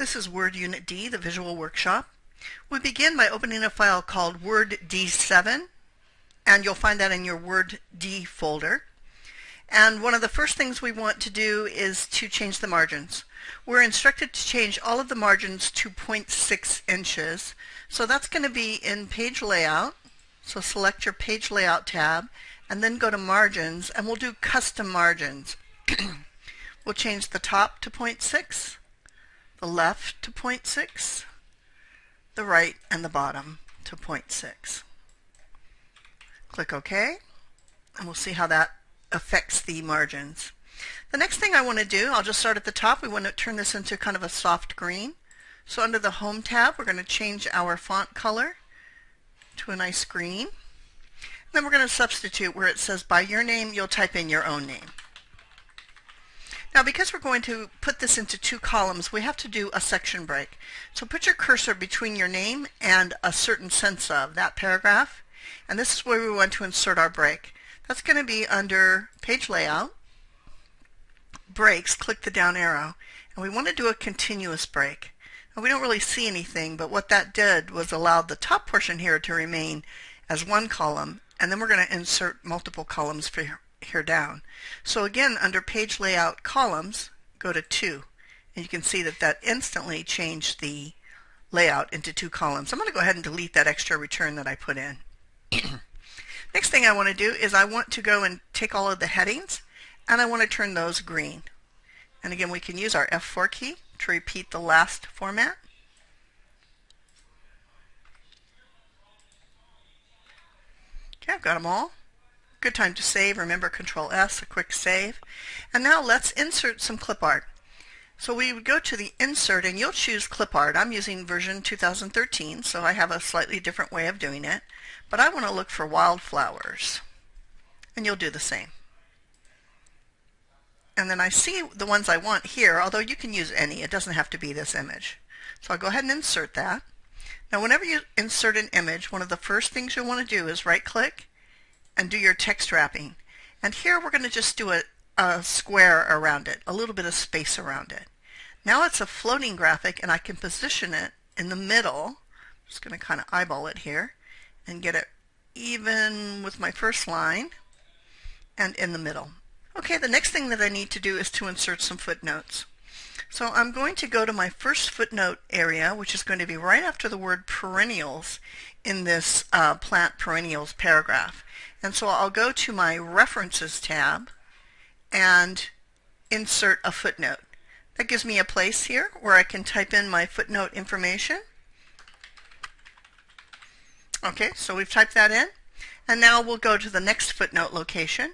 This is Word Unit D, the Visual Workshop. We begin by opening a file called Word D7, and you'll find that in your Word D folder. And one of the first things we want to do is to change the margins. We're instructed to change all of the margins to 0.6 inches. So that's going to be in Page Layout. So select your Page Layout tab, and then go to Margins, and we'll do Custom Margins. We'll change the top to 0.6. The left to 0.6, the right and the bottom to 0.6. Click OK, and we'll see how that affects the margins. The next thing I want to do, I'll just start at the top. We want to turn this into kind of a soft green. So under the Home tab, we're going to change our font color to a nice green. And then we're going to substitute where it says by your name, you'll type in your own name. Now, because we're going to put this into two columns, we have to do a section break. So put your cursor between your name and a certain sense of that paragraph, and this is where we want to insert our break. That's going to be under Page Layout, Breaks, click the down arrow, and we want to do a continuous break. Now, we don't really see anything, but what that did was allowed the top portion here to remain as one column, and then we're going to insert multiple columns for here down. So again, under Page Layout Columns, go to 2, and you can see that that instantly changed the layout into 2 columns. I'm going to go ahead and delete that extra return that I put in. Next thing I want to do is I want to go and take all of the headings, and I want to turn those green. And again, we can use our F4 key to repeat the last format. Okay, I've got them all. Good time to save. Remember, Control S, a quick save. And now let's insert some clip art. So we would go to the Insert, and you'll choose clip art. I'm using version 2013, so I have a slightly different way of doing it. But I want to look for wildflowers. And you'll do the same. And then I see the ones I want here, although you can use any. It doesn't have to be this image. So I'll go ahead and insert that. Now, whenever you insert an image, one of the first things you'll want to do is right-click and do your text wrapping. And here we're going to just do a square around it, a little bit of space around it. Now it's a floating graphic, and I can position it in the middle. I'm just going to kind of eyeball it here and get it even with my first line and in the middle. Okay, the next thing that I need to do is to insert some footnotes. So I'm going to go to my first footnote area, which is going to be right after the word perennials in this plant perennials paragraph. And so I'll go to my References tab and insert a footnote. That gives me a place here where I can type in my footnote information. Okay, so we've typed that in. And now we'll go to the next footnote location,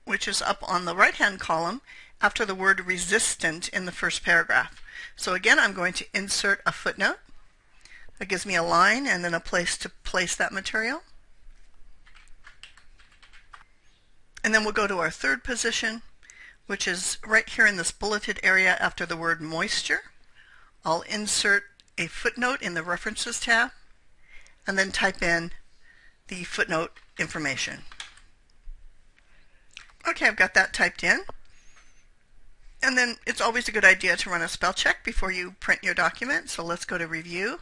which is up on the right-hand column after the word resistant in the first paragraph. So again, I'm going to insert a footnote. That gives me a line and then a place to place that material. And then we'll go to our third position, which is right here in this bulleted area after the word moisture. I'll insert a footnote in the References tab and then type in the footnote information. Okay, I've got that typed in. And then it's always a good idea to run a spell check before you print your document. So let's go to Review.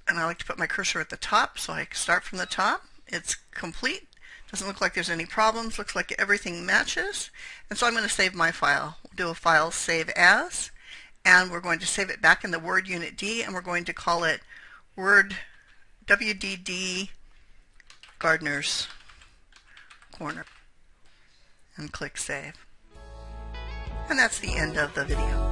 And I like to put my cursor at the top, so I start from the top. It's complete. Doesn't look like there's any problems. Looks like everything matches. And so I'm going to save my file. We'll do a file Save As. And we're going to save it back in the Word Unit D, and we're going to call it Word WDD Gardener's Corner. And click Save. And that's the end of the video.